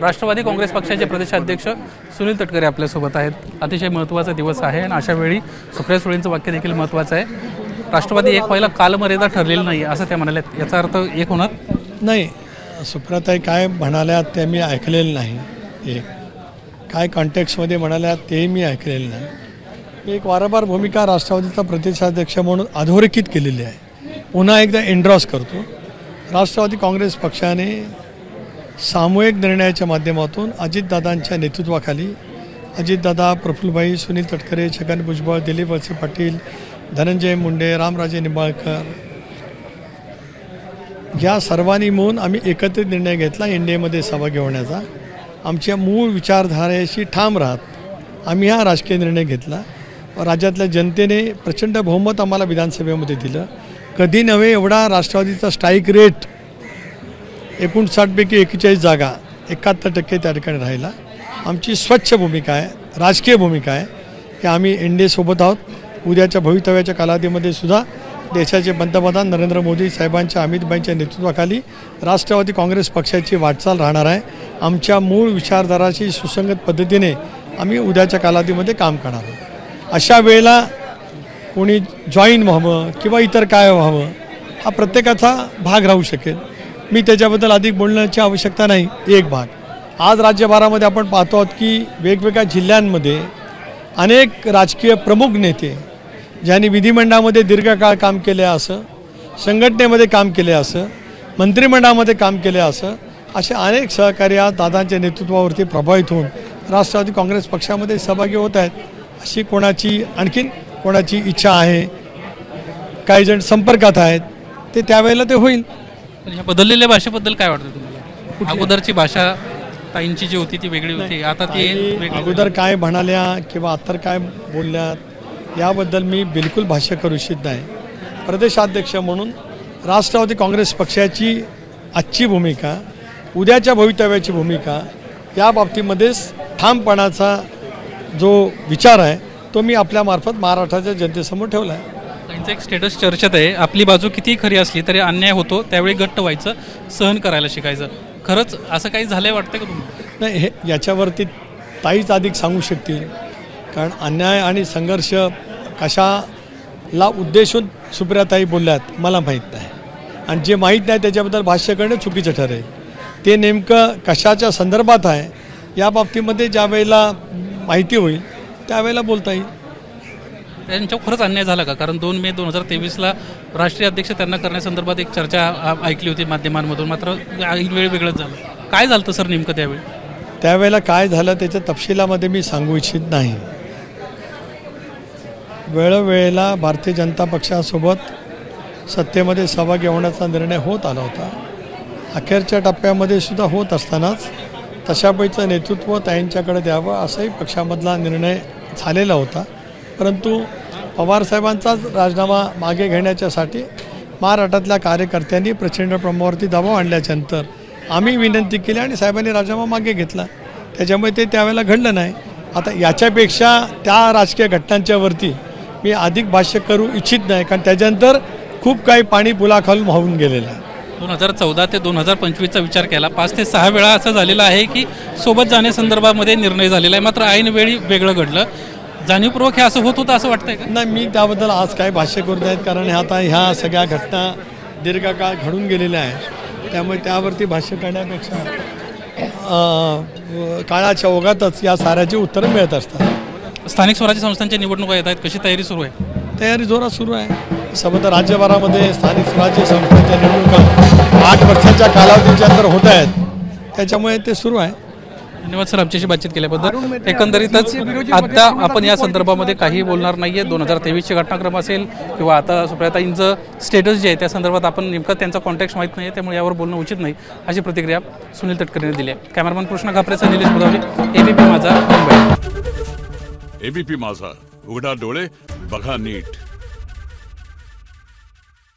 राष्ट्रवादी काँग्रेस पक्षाचे प्रदेशाध्यक्ष सुनील तटकरे आपल्यासोबत आहेत। अतिशय महत्त्वाचा दिवस आहे आणि अशा वेळी सुप्रिया सुळेंचं वाक्य देखील महत्त्वाचं आहे। राष्ट्रवादी एक पहिला कालमर्यादा ठरलेली नाही असं त्या म्हणाल्या, याचा अर्थ एक होणार नाही। सुप्रियाताई काय म्हणाल्या ते मी ऐकलेलं नाही, एक काय कॉन्टेक्स्टमध्ये म्हणाल्या ते मी ऐकलेलं नाही। एक वारंवार भूमिका राष्ट्रवादीचा प्रदेशाध्यक्ष म्हणून अधोरेखित केलेली आहे। पुन्हा एकदा एंड्रॉस करतो, राष्ट्रवादी काँग्रेस पक्षाने सामूहिक निर्णयाच्या माध्यमातून अजितदादांच्या नेतृत्वाखाली अजितदादा, प्रफुल्लभाई, सुनील तटकरे, छगन भुजबळ, दिलीप वळसे पाटील, धनंजय मुंडे, रामराजे निंबाळकर या सर्वांनी मिळून आम्ही एकत्रित निर्णय घेतला NDAमध्ये सहभागी होण्याचा। आमच्या मूळ विचारधारेशी ठाम राहत आम्ही हा राजकीय निर्णय घेतला। राज्यातल्या जनतेने प्रचंड बहुमत आम्हाला विधानसभेमध्ये दिलं। कधी नव्हे एवढा राष्ट्रवादीचा स्ट्राईक रेट 59 पैकी 41 जागा 71% त्या ठिकाणी राहिला। आमची स्वच्छ भूमिका आहे, राजकीय भूमिका आहे की आम्ही NDA सोबत आहोत। उद्याच्या भवितव्याच्या कालावधीमध्ये सुद्धा देशाचे पंतप्रधान नरेंद्र मोदी साहेबांच्या, अमितभाईंच्या नेतृत्वाखाली राष्ट्रवादी काँग्रेस पक्षाची वाटचाल राहणार आहे। आमच्या मूळ विचारधाराशी सुसंगत पद्धतीने आम्ही उद्याच्या कालावधीमध्ये काम करणार आहोत। अशा वेळेला कोणी जॉईन व्हावं किंवा इतर काय व्हावं हा प्रत्येकाचा भाग राहू शकेल। मी त्याच्याबद्दल अधिक बोलण्याची आवश्यकता नाही। एक भाग आज राज्यभरामध्ये आपण पाहतो आहोत की वेगवेगळ्या जिल्ह्यांमध्ये अनेक राजकीय प्रमुख नेते ज्यांनी विधिमंडळामध्ये दीर्घकाळ काम केले असं, संघटनेमध्ये काम केले असं, मंत्रिमंडळामध्ये काम केले असं, असे अनेक सहकारी आज दादांच्या नेतृत्वावरती प्रभावित होऊन राष्ट्रवादी काँग्रेस पक्षामध्ये सहभागी होत आहेत। अशी कोणाची आणखीन कोणाची इच्छा आहे, काही जण संपर्कात आहेत, ते त्यावेळेला ते होईल। ह्या बदललेल्या भाषेबद्दल काय वाटतं तुम्हाला? अगोदरची भाषा ताईंची जी होती ती वेगळी होती, आता ती अगोदर काय म्हणाल्या किंवा आता काय बोलल्यात याबद्दल मी बिलकुल भाष्य करू इच्छित नाही। प्रदेशाध्यक्ष म्हणून राष्ट्रवादी काँग्रेस पक्षाची आजची भूमिका, उद्याच्या भवितव्याची भूमिका या बाबतीमध्येच ठामपणाचा जो विचार आहे तो मी आपल्यामार्फत महाराष्ट्राच्या जनतेसमोर ठेवला आहे। त्यांचं एक स्टेटस चर्चेत आहे, आपली बाजू कितीही खरी असली तरी अन्याय होतो त्यावेळी घट्ट व्हायचं, सहन करायला शिकायचं। खरंच असं काही झालंय वाटतं का तुम्हाला? नाही, हे याच्यावरती ताईच अधिक सांगू शकतील, कारण अन्याय आणि संघर्ष कशाला उद्देशून सुप्रियाताई बोलल्यात मला माहीत नाही, आणि जे माहीत नाही त्याच्याबद्दल भाष्य करणं चुकीचं ठरेल। ते नेमकं कशाच्या संदर्भात आहे या बाबतीमध्ये ज्या वेळेला माहिती होईल त्यावेळेला बोलता येईल। त्यांच्यावर खरंच अन्याय झाला का? कारण 2 मे 2023ला राष्ट्रीय अध्यक्ष त्यांना करण्यासंदर्भात एक चर्चा ऐकली होती माध्यमांमधून, मात्र वेळ वेगळंच झालं। काय झालं होतं सर नेमकं त्यावेळी? त्यावेळेला काय झालं त्याच्या तपशिलामध्ये मी सांगू इच्छित नाही। वेळोवेळेला भारतीय जनता पक्षासोबत सत्तेमध्ये सहभागी होण्याचा निर्णय होत आला होता। अखेरच्या टप्प्यामध्ये सुद्धा होत असतानाच तशापैकीचं नेतृत्व ताईंच्याकडे द्यावं असाही पक्षामधला निर्णय झालेला होता। परंतु पवारसाहेबांचाच राजीनामा मागे घेण्याच्यासाठी महाराष्ट्रातल्या कार्यकर्त्यांनी प्रचंड प्रमाणावरती दबाव आणल्याच्यानंतर आम्ही विनंती केली आणि साहेबांनी राजीनामा मागे घेतला, त्याच्यामुळे ते त्यावेळेला घडलं नाही। आता याच्यापेक्षा त्या राजकीय घटनांच्यावरती मी अधिक भाष्य करू इच्छित नाही, कारण त्याच्यानंतर खूप काही पाणी पुलाखालून वाहून गेलेलं आहे। 2014 ते 2025चा विचार केला 5 ते 6 वेळा असं झालेलं आहे की सोबत जाण्यासंदर्भामध्ये निर्णय झालेला आहे, मात्र ऐन वेळी वेगळं घडलं। जाणीवपूर्वक हे असं होत होतं असं वाटतंय का? नाही, मी त्याबद्दल आज काय भाष्य करत नाहीत, कारण आता ह्या सगळ्या घटना दीर्घकाळ घडून गेलेल्या आहेत, त्यामुळे त्यावरती भाष्य करण्यापेक्षा काळाच्या ओघातच या साऱ्याची उत्तरं मिळत असतात। स्थानिक स्वराज्य संस्थांच्या निवडणुका येत आहेत, कशी तयारी सुरू आहे? तयारी जोरात सुरू आहे। सबंध राज्यभरामध्ये स्थानिक स्वराज्य संस्थांच्या निवडणुका 8 वर्षाच्या कालावधीच्या अंतर होत आहेत, त्याच्यामुळे ते सुरू आहे। धन्यवाद सर आमच्याशी बातचीत केल्याबद्दल। एकंदरीतच आता आपण या संदर्भामध्ये काही बोलणार नाहीये। 2023ची घटनाक्रम असेल किंवा आता सुप्रियाताईंचं स्टेटस जे आहे त्या संदर्भात आपण नेमकं त्यांचा कॉन्टॅक्ट माहीत नाही, त्यामुळे यावर बोलणं उचित नाही अशी प्रतिक्रिया सुनील तटकरेंनी दिली आहे। कॅमेरामॅन कृष्ण खापरेचा निलेश बुधावले, ABP माझा, मुंबई। ABP माझा, उघडा डोळे बघा नीट।